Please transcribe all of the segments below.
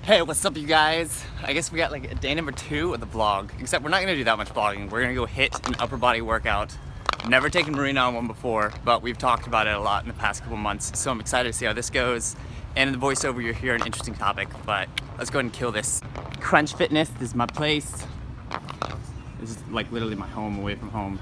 Hey, what's up, you guys? I guess we got like day number 2 of the vlog, except we're not gonna do that much vlogging. We're gonna go hit an upper body workout. Never taken Marina on one before, but we've talked about it a lot in the past couple months, so I'm excited to see how this goes. And in the voiceover, you'll hear an interesting topic, but let's go ahead and kill this. Crunch Fitness, this is my place. This is like literally my home away from home.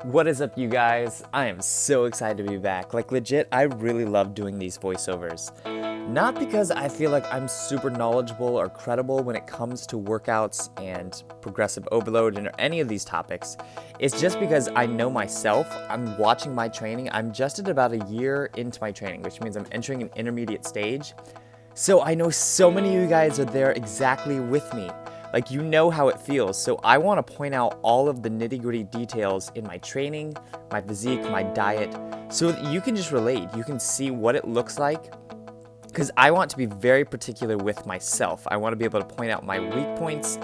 What is up, you guys? I am so excited to be back. Like, legit, I really love doing these voiceovers. Not because I feel like I'm super knowledgeable or credible when it comes to workouts and progressive overload and any of these topics. It's just because I know myself. I'm watching my training. I'm just at about a year into my training, which means I'm entering an intermediate stage. So I know so many of you guys are there exactly with me. Like, you know how it feels, so I want to point out all of the nitty-gritty details in my training, my physique, my diet, so that you can just relate. You can see what it looks like, because I want to be very particular with myself. I want to be able to point out my weak points,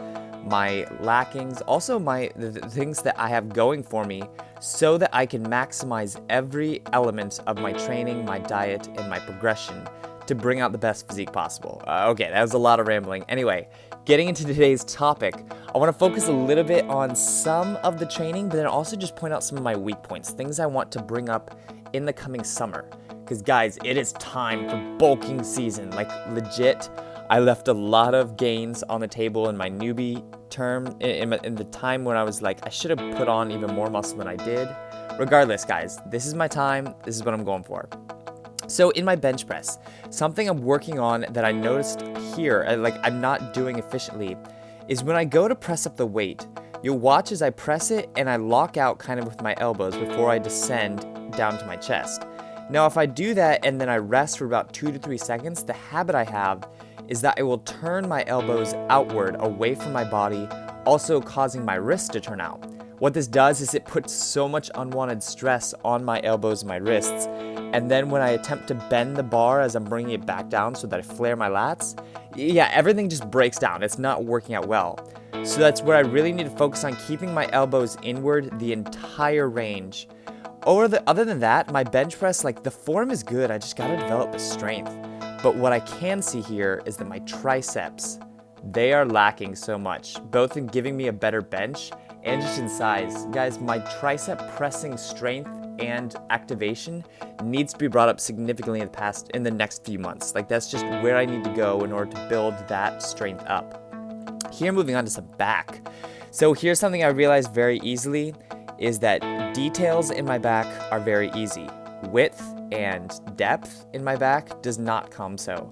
my lackings, also the things that I have going for me, so that I can maximize every element of my training, my diet, and my progression to bring out the best physique possible. Okay, that was a lot of rambling. Anyway, getting into today's topic, I want to focus a little bit on some of the training, but then also just point out some of my weak points, things I want to bring up in the coming summer. Because guys, it is time for bulking season. Like, legit, I left a lot of gains on the table in my newbie term, in the time when I was like, I should have put on even more muscle than I did. Regardless, guys, this is my time. This is what I'm going for. So in my bench press, something I'm working on that I noticed here, like I'm not doing efficiently, is when I go to press up the weight, you'll watch as I press it and I lock out kind of with my elbows before I descend down to my chest. Now, if I do that and then I rest for about 2 to 3 seconds, the habit I have is that I will turn my elbows outward away from my body, also causing my wrists to turn out. What this does is it puts so much unwanted stress on my elbows and my wrists. And then when I attempt to bend the bar as I'm bringing it back down so that I flare my lats, yeah, everything just breaks down. It's not working out well. So that's where I really need to focus on keeping my elbows inward the entire range. Other than that, my bench press, like, the form is good. I just gotta develop the strength. But what I can see here is that my triceps, they are lacking so much, both in giving me a better bench and just in size. Guys, my tricep pressing strength and activation needs to be brought up significantly in the next few months. Like, that's just where I need to go in order to build that strength up. Here, moving on to some back. So here's something I realized very easily is that details in my back are very easy. Width and depth in my back does not come so.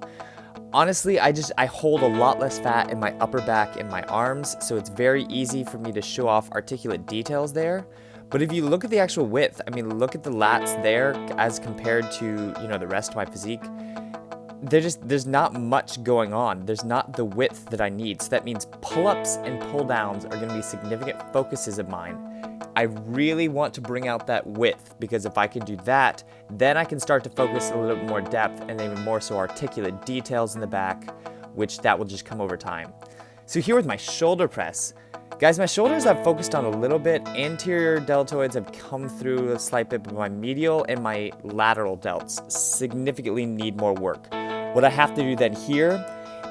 Honestly, I hold a lot less fat in my upper back and my arms, so it's very easy for me to show off articulate details there. But if you look at the actual width, I mean, look at the lats there as compared to, the rest of my physique. There's not much going on. There's not the width that I need. So that means pull-ups and pull-downs are going to be significant focuses of mine. I really want to bring out that width, because if I can do that, then I can start to focus a little bit more depth and even more so articulate details in the back, which that will just come over time. So here with my shoulder press, guys, my shoulders I've focused on a little bit. Anterior deltoids have come through a slight bit, but my medial and my lateral delts significantly need more work. What I have to do then here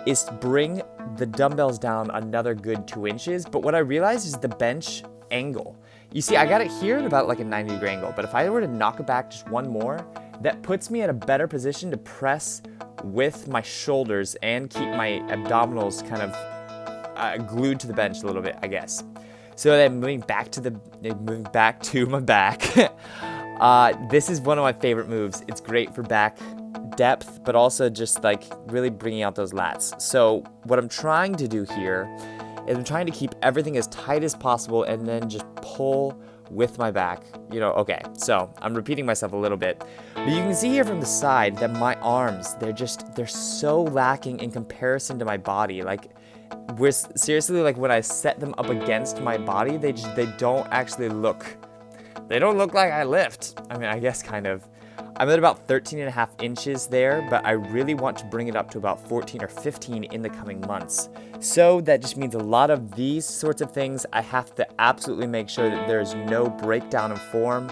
is bring the dumbbells down another good 2 inches, but what I realized is the bench angle. You see, I got it here at about like a 90-degree angle, but if I were to knock it back just one more, that puts me at a better position to press with my shoulders and keep my abdominals kind of glued to the bench a little bit, I guess. So then moving back to my back, this is one of my favorite moves. It's great for back depth, but also just like really bringing out those lats. So what I'm trying to do here is I'm trying to keep everything as tight as possible and then just pull with my back. Okay, so I'm repeating myself a little bit, but you can see here from the side that my arms, they're so lacking in comparison to my body. Like, seriously, like when I set them up against my body, they don't look like I lift. I mean, I guess kind of. I'm at about 13.5 inches there, but I really want to bring it up to about 14 or 15 in the coming months. So that just means a lot of these sorts of things, I have to absolutely make sure that there's no breakdown of form,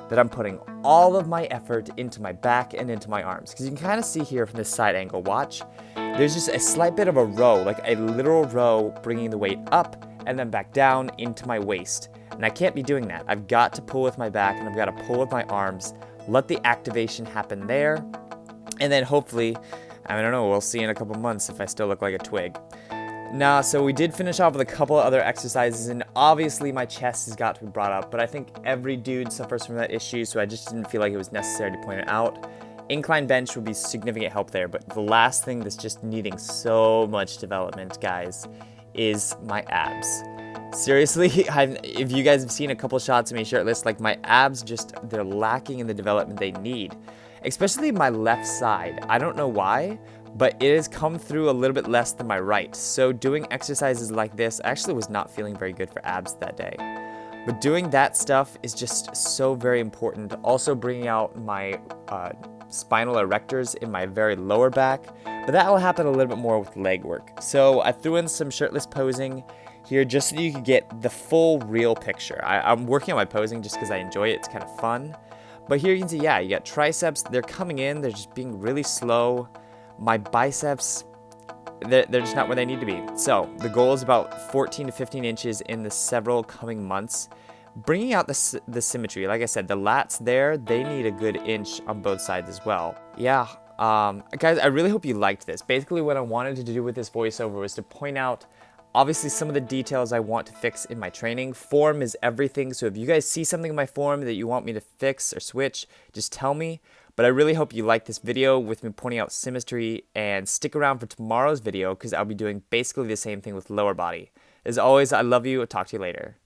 that I'm putting all of my effort into my back and into my arms. Because you can kind of see here from this side angle, watch, there's just a slight bit of a row, like a literal row, bringing the weight up and then back down into my waist. And I can't be doing that. I've got to pull with my back and I've got to pull with my arms, let the activation happen there, and then hopefully, I don't know, we'll see in a couple months if I still look like a twig. Nah, so we did finish off with a couple of other exercises, and obviously my chest has got to be brought up, but I think every dude suffers from that issue, so I just didn't feel like it was necessary to point it out. Incline bench would be significant help there, but the last thing that's just needing so much development, guys, is my abs. Seriously, if you guys have seen a couple shots of me shirtless, like my abs they're lacking in the development they need. Especially my left side. I don't know why, but it has come through a little bit less than my right. So doing exercises like this, I actually was not feeling very good for abs that day. But doing that stuff is just so very important. Also bringing out my spinal erectors in my very lower back, but that will happen a little bit more with leg work. So I threw in some shirtless posing here just so you could get the full real picture. I'm working on my posing just because I enjoy it. It's kind of fun. But here you can see, yeah, you got triceps. They're coming in. They're just being really slow. My biceps, they're just not where they need to be. So the goal is about 14 to 15 inches in the several coming months. Bringing out the symmetry. Like I said, the lats there, they need a good inch on both sides as well. Yeah, guys, I really hope you liked this. Basically, what I wanted to do with this voiceover was to point out obviously some of the details I want to fix in my training. Form is everything, so if you guys see something in my form that you want me to fix or switch, just tell me. But I really hope you like this video with me pointing out symmetry, and stick around for tomorrow's video because I'll be doing basically the same thing with lower body. As always, I love you. I'll talk to you later.